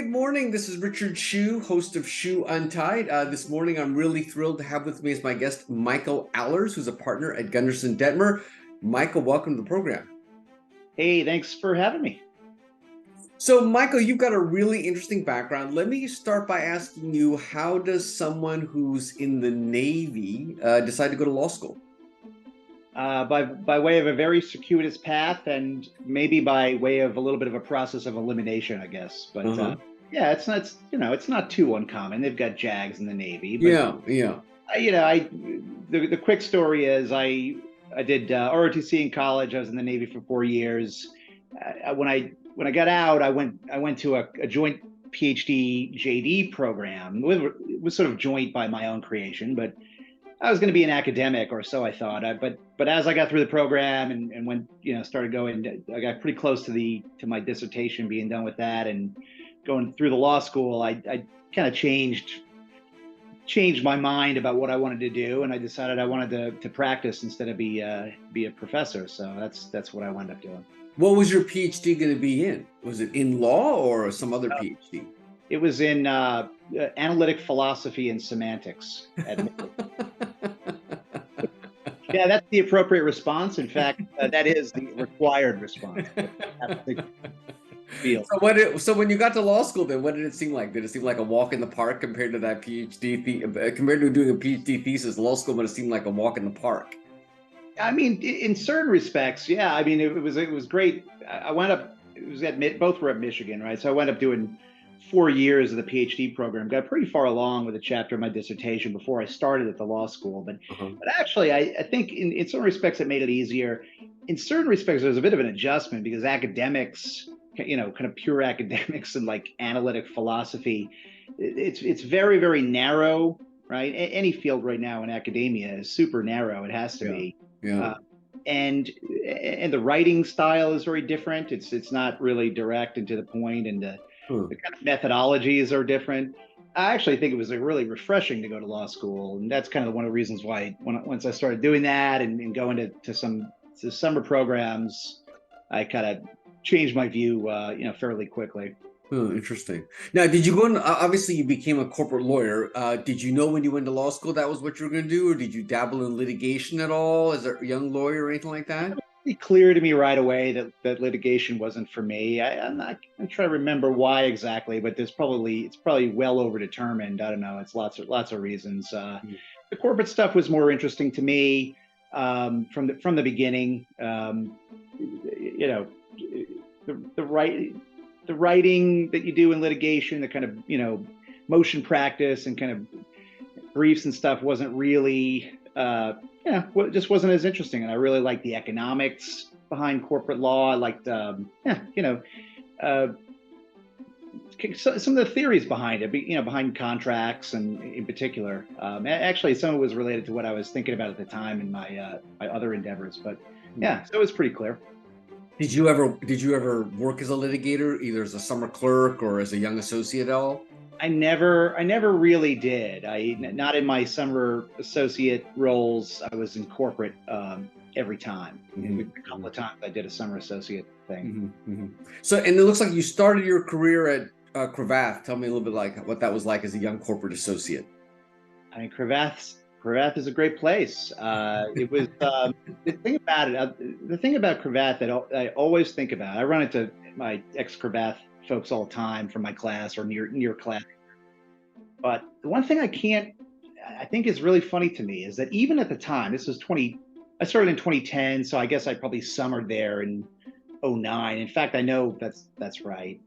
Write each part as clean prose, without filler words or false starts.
good morning. This is Richard Hsu, host of Hsu Untied. This morning, I'm really thrilled to have with me as my guest Michael Allers, who's a partner at Gunderson Dettmer. Michael, welcome to the program. Hey, thanks for having me. So, Michael, you've got a really interesting background. Let me start by asking you, how does someone who's in the Navy decide to go to law school? By way of a very circuitous path, and maybe by way of a little bit of a process of elimination, I guess. But yeah, it's not too uncommon. They've got JAGs in the Navy. But, Yeah. The quick story is I did ROTC in college. I was in the Navy for 4 years. When I got out, I went to a joint PhD JD program. It was sort of joint by my own creation, but I was going to be an academic, or so I thought. But as I got through the program and went, started going, I got pretty close to my dissertation being done with that, and going through the law school, I kind of changed my mind about what I wanted to do, and I decided I wanted to practice instead of be a professor. So that's what I wound up doing. What was your PhD going to be in? Was it in law or some other PhD? It was in analytic philosophy and semantics. Yeah, that's the appropriate response. In fact, that is the required response. So when you got to law school, then what did it seem like? Did it seem like a walk in the park compared to that compared to doing a PhD thesis? Law school would have seemed like a walk in the park. I mean, in certain respects, yeah. I mean, it was great. I wound up, it was both were at Michigan, right? So I wound up doing 4 years of the PhD program. Got pretty far along with a chapter of my dissertation before I started at the law school. But actually, I think in some respects it made it easier. In certain respects, there was a bit of an adjustment because academics, kind of pure academics and like analytic philosophy, it's very, very narrow, right? Any field right now in academia is super narrow. It has to be. Yeah. And the writing style is very different. It's not really direct and to the point, and the kind of methodologies are different. I actually think it was really refreshing to go to law school, and that's kind of one of the reasons why once I started doing that and going to some summer programs, I kind of changed my view, fairly quickly. Oh, interesting. Now, did you go in, obviously you became a corporate lawyer. Did you know when you went to law school that was what you were going to do, or did you dabble in litigation at all as a young lawyer or anything like that? It was pretty clear to me right away that litigation wasn't for me. I'm trying to remember why exactly, but it's probably well overdetermined. I don't know. It's lots of reasons. The corporate stuff was more interesting to me from the beginning. The writing that you do in litigation, the kind of motion practice and kind of briefs and stuff wasn't really just wasn't as interesting. And I really liked the economics behind corporate law. I liked some of the theories behind it, behind contracts, and in particular, actually some of it was related to what I was thinking about at the time in my other endeavors. But yeah, so it was pretty clear. Did you ever work as a litigator, either as a summer clerk or as a young associate at all? I never really did. Not in my summer associate roles. I was in corporate every time. A couple of times I did a summer associate thing. So, and it looks like you started your career at Cravath. Tell me a little bit like what that was like as a young corporate associate. I mean, Cravath is a great place. It was the thing about it. The thing about Cravath that I always think about. I run into my ex-Cravath folks all the time from my class or near class. But the one thing I think is really funny to me is that even at the time, I started in 2010, so I guess I probably summered there in 2009. In fact, I know that's right.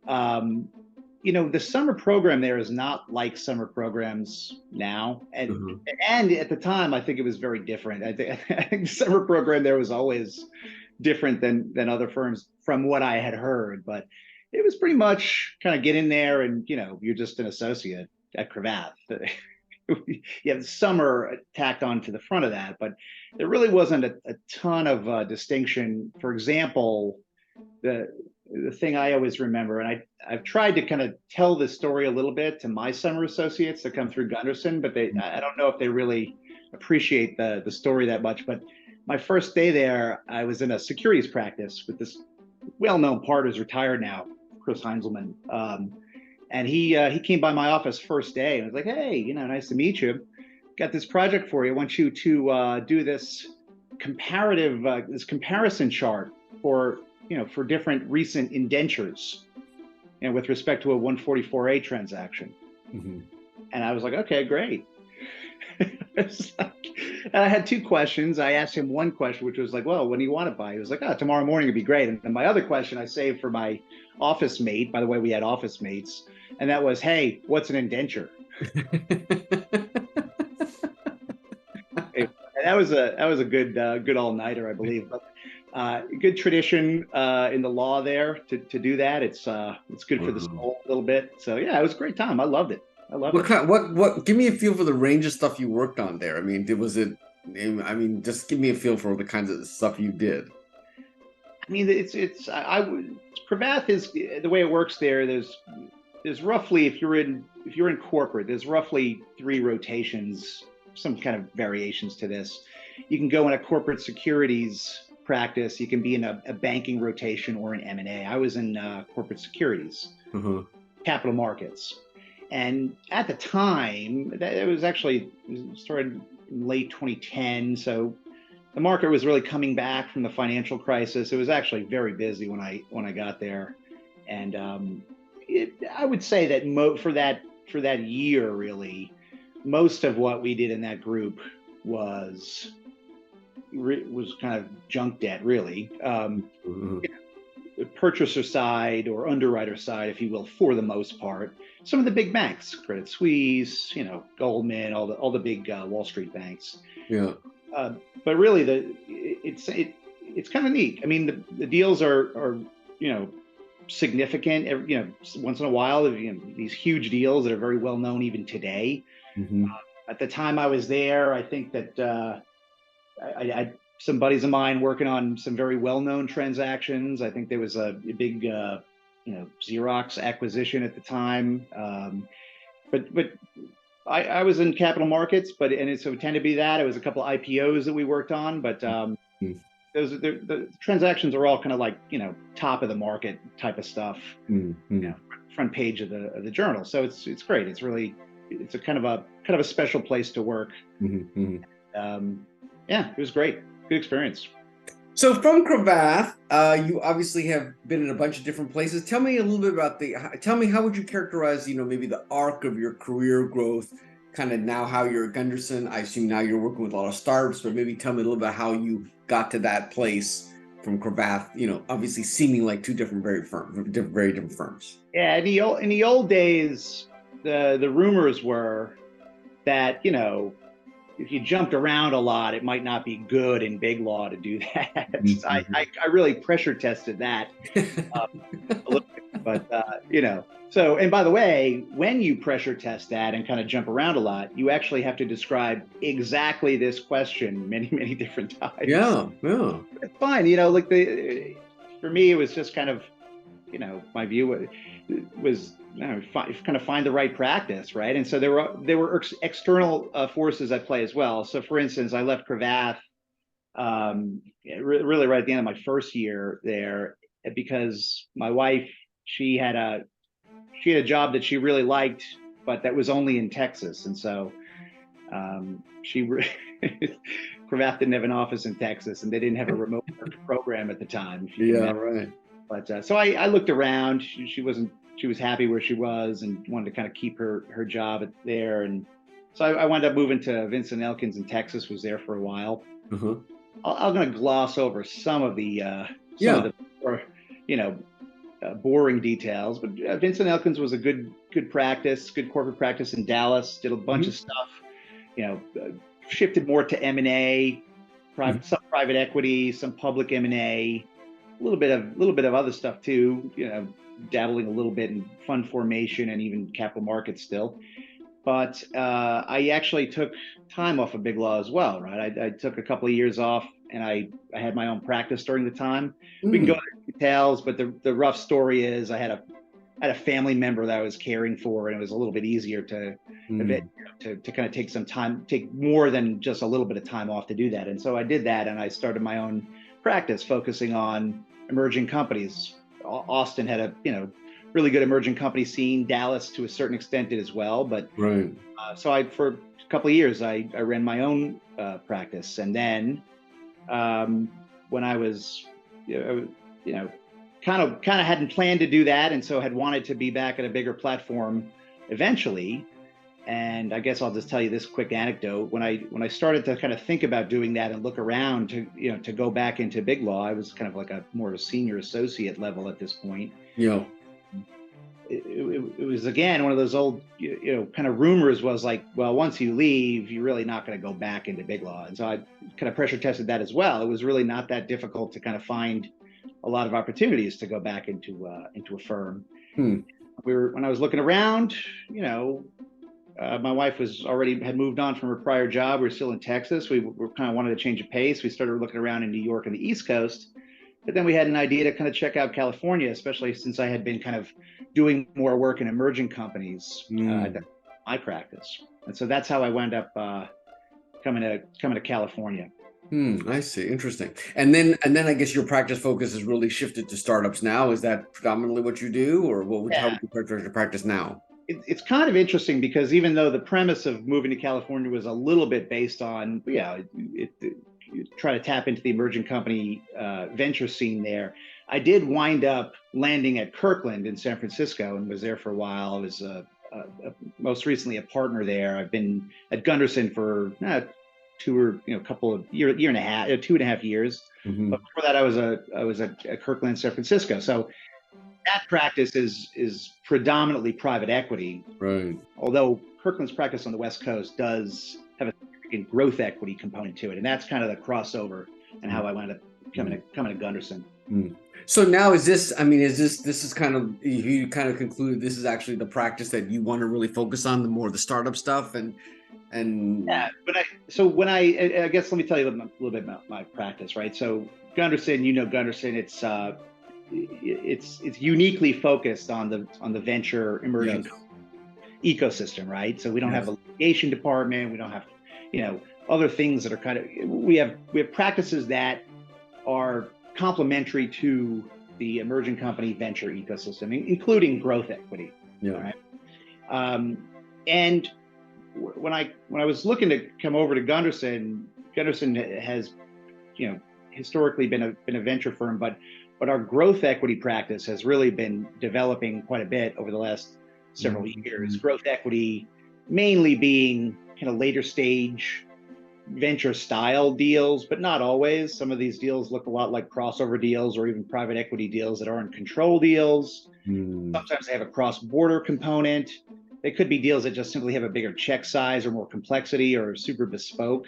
The summer program there is not like summer programs now. And at the time, I think it was very different. I think the summer program there was always different than other firms from what I had heard. But it was pretty much kind of get in there and, you're just an associate at Cravath. You have summer tacked on to the front of that, but there really wasn't a ton of distinction. For example, the thing I always remember, and I've tried to kind of tell this story a little bit to my summer associates that come through Gunderson, but I don't know if they really appreciate the story that much. But my first day there, I was in a securities practice with this well-known partner who's retired now, Chris Heinzelman. And he came by my office first day and was like, "Hey, nice to meet you. Got this project for you. I want you to do this comparison chart for for different recent indentures, with respect to a 144A transaction." Mm-hmm. And I was like, "Okay, great." I had two questions. I asked him one question, which was like, "Well, when do you want to buy?" He was like, "Oh, tomorrow morning would be great." And then my other question I saved for my office mate. By the way, we had office mates, and that was, "Hey, what's an indenture?" That was a good all nighter, I believe. But good tradition in the law there to do that. It's good for the soul a little bit. So yeah, it was a great time. I loved it. What kind? What? Give me a feel for the range of stuff you worked on there. I mean, was it? I mean, just give me a feel for the kinds of stuff you did. I mean, Cravath is the way it works there. There's roughly, if you're in corporate, there's roughly 3 rotations, some kind of variations to this. You can go in a corporate securities practice. You can be in a banking rotation or an M&A. I was in corporate securities, capital markets. And at the time, it started in late 2010. So the market was really coming back from the financial crisis. It was actually very busy when I got there. And I would say that for that year, really, most of what we did in that group was kind of junk debt, really. Purchaser side or underwriter side, if you will, for the most part. Some of the big banks, Credit Suisse, Goldman, all the big Wall Street banks. Yeah. But really, it's kind of neat. I mean, the deals are significant. Once in a while, these huge deals that are very well known even today. At the time I was there, I think that I some buddies of mine working on some very well-known transactions. I think there was a big, Xerox acquisition at the time. But I was in capital markets, so it tended to be that. It was a couple of IPOs that we worked on, but the transactions are all kind of like, top of the market type of stuff, front page of the journal. So it's great. It's a kind of a special place to work. Yeah, it was great. Good experience. So from Cravath, you obviously have been in a bunch of different places. Tell me a little bit about tell me, how would you characterize, maybe the arc of your career growth, kind of now how you're at Gunderson. I assume now you're working with a lot of startups, but maybe tell me a little bit how you got to that place from Cravath, obviously seeming like two very different firms. Yeah, in the old days, the rumors were that, if you jumped around a lot, it might not be good in big law to do that. I really pressure tested that a little bit, but So, and by the way, when you pressure test that and kind of jump around a lot, you actually have to describe exactly this question many, many different times. Yeah. It's fine, for me, it was just kind of, my view was kind of find the right practice, right? And so there were external forces at play as well. So, for instance, I left Cravath really right at the end of my first year there because my wife, she had a job that she really liked, but that was only in Texas, and so Cravath didn't have an office in Texas, and they didn't have a remote program at the time. Yeah, right. But so I looked around. She was happy where she was and wanted to kind of keep her job there. And so I wound up moving to Vincent Elkins in Texas, was there for a while. I'm going to gloss over some of the more, boring details, but Vincent Elkins was a good practice, good corporate practice in Dallas, did a bunch of stuff, shifted more to M&A, some private equity, some public M&A, a little bit of other stuff too, dabbling a little bit in fund formation and even capital markets still. But I actually took time off of big law as well, right? I took a couple of years off, and I had my own practice during the time. We can go into details, but the rough story is I had a family member that I was caring for, and it was a little bit easier to kind of take more than just a little bit of time off to do that. And so I did that, and I started my own practice focusing on emerging companies. Austin had a really good emerging company scene. Dallas, to a certain extent, did as well. But Right. so for a couple of years, I ran my own practice, and then when I was, you know, kind of hadn't planned to do that, and so had wanted to be back at a bigger platform eventually. And I guess I'll just tell you this quick anecdote. When I started to kind of think about doing that and look around to go back into big law, I was kind of like more of a senior associate level at this point. Yeah. It was again one of those old kind of rumors was like, well, once you leave, you're really not going to go back into big law. And so I kind of pressure tested that as well. It was really not that difficult to kind of find a lot of opportunities to go back into a firm. When I was looking around, my wife had moved on from her prior job. We were still in Texas. We were kind of wanted to change of pace. We started looking around in New York and the East Coast. But then we had an idea to kind of check out California, especially since I had been kind of doing more work in emerging companies, my practice. And so that's how I wound up coming to California. I see. Interesting. And then I guess your practice focus has really shifted to startups now. Is that predominantly what you do, or how would you characterize your practice now? It's kind of interesting because even though the premise of moving to California was a little bit based on, try to tap into the emerging company venture scene there, I did wind up landing at Kirkland in San Francisco and was there for a while. I was most recently a partner there. I've been at Gunderson for couple of year and a half, 2.5 years. But before that, I was at Kirkland, San Francisco. So that practice is predominantly private equity, right? Although Kirkland's practice on the West Coast does have a significant growth equity component to it, and that's kind of the crossover and how I wound up coming to Gunderson. So now this is kind of, you kind of concluded this is actually the practice that you want to really focus on, the more the startup stuff and yeah. But I guess let me tell you a little bit about my practice, right? So Gunderson, Gunderson, it's uniquely focused on the venture emerging ecosystem, right? So we don't have a litigation department. We don't have, other things that are kind of, we have practices that are complementary to the emerging company venture ecosystem, including growth equity. Yeah. Right? And when I was looking to come over to Gunderson has, historically been a venture firm, but our growth equity practice has really been developing quite a bit over the last several years. Growth equity mainly being kind of later stage venture style deals, but not always. Some of these deals look a lot like crossover deals or even private equity deals that aren't control deals. Sometimes they have a cross-border component. They could be deals that just simply have a bigger check size or more complexity or super bespoke.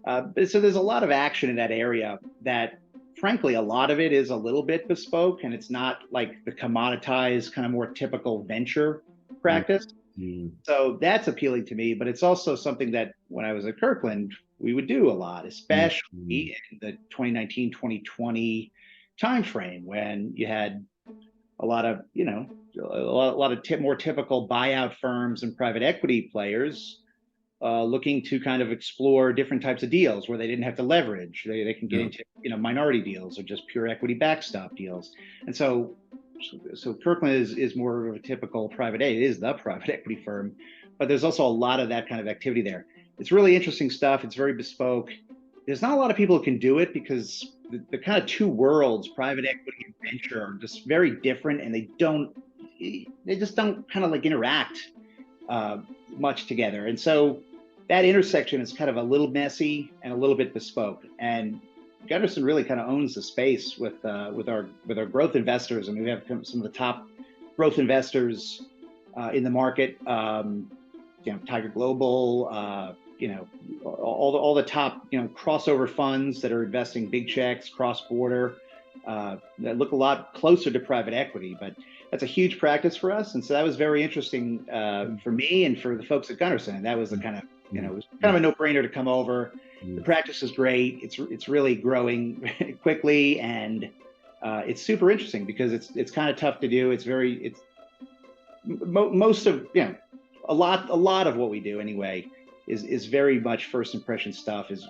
So there's a lot of action in that area that, frankly, a lot of it is a little bit bespoke, and it's not like the commoditized kind of more typical venture practice. So that's appealing to me, but it's also something that when I was at Kirkland, we would do a lot, especially in the 2019, 2020 timeframe when you had a lot of, more typical buyout firms and private equity players looking to kind of explore different types of deals where they didn't have to leverage. They can get into minority deals or just pure equity backstop deals. And so Kirkland is more of a typical private equity. It is the private equity firm, but there's also a lot of that kind of activity there. It's really interesting stuff. It's very bespoke. There's not a lot of people who can do it because the kind of two worlds, private equity and venture, are just very different, and they just don't kind of like interact much together. And so that intersection is kind of a little messy and a little bit bespoke. And Gunderson really kind of owns the space with our growth investors, and we have some of the top growth investors in the market. Tiger Global, all the top crossover funds that are investing big checks cross border that look a lot closer to private equity, but that's a huge practice for us, and so that was very interesting for me and for the folks at Gunderson. And that was the kind of it was kind of a no-brainer to come over. The practice is great. It's really growing quickly, and it's super interesting because it's kind of tough to do. Most of a lot of what we do anyway is very much first impression stuff. Is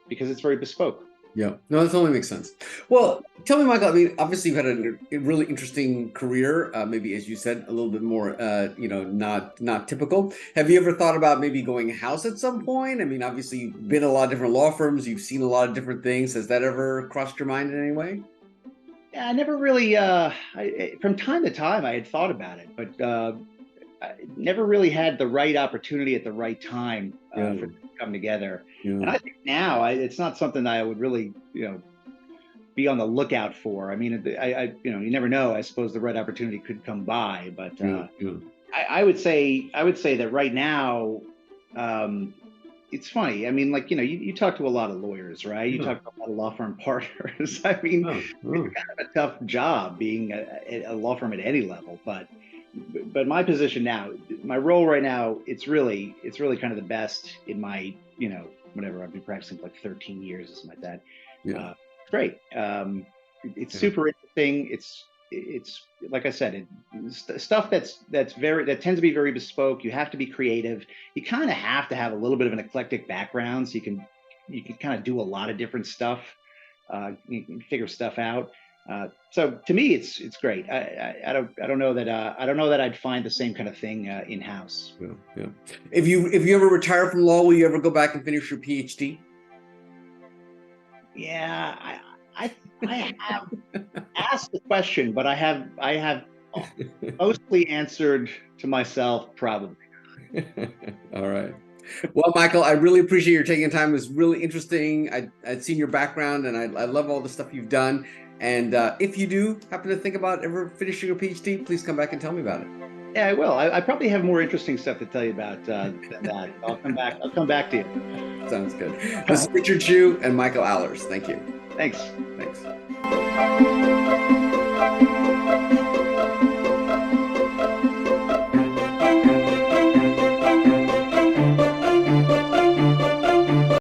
because it's very bespoke. Yeah, no, that totally makes sense. Well, tell me, Michael. I mean, obviously, you've had a really interesting career. Maybe, as you said, a little bit more, not typical. Have you ever thought about maybe going house at some point? I mean, obviously, you've been in a lot of different law firms. You've seen a lot of different things. Has that ever crossed your mind in any way? Yeah, I never really. From time to time, I had thought about it, but I never really had the right opportunity at the right time Yeah, for it to come together. And yeah, I think now it's not something that I would really, be on the lookout for. I mean, you never know. I suppose the right opportunity could come by, but yeah, yeah. I would say that right now, um, it's funny. I mean, like, you talk to a lot of lawyers, right? You Yeah. talk to a lot of law firm partners. I mean, Oh, it's oh, kind of a tough job being a law firm at any level, but my position now, my role right now, it's really kind of the best in my, whatever. I've been practicing for like 13 years or something like that. yeah, It's great. It's yeah, super interesting. It's like I said, stuff that tends to be very bespoke. You have to be creative. You kind of have to have a little bit of an eclectic background, so you can kind of do a lot of different stuff. You can figure stuff out. So to me, it's great. I don't know that I'd find the same kind of thing in house. yeah, yeah. If you ever retire from law, will you ever go back and finish your PhD? Yeah, I I have asked the question, but I have mostly answered to myself probably. All right. Well, Michael, I really appreciate your taking time. It was really interesting. I'd seen your background, and I love all the stuff you've done. And if you do happen to think about ever finishing your PhD, please come back and tell me about it. Yeah, I will. I probably have more interesting stuff to tell you about than that. I'll come back. I'll come back to you. Sounds good. This is Richard Hsu and Michael Allers. Thank you. Thanks. Thanks.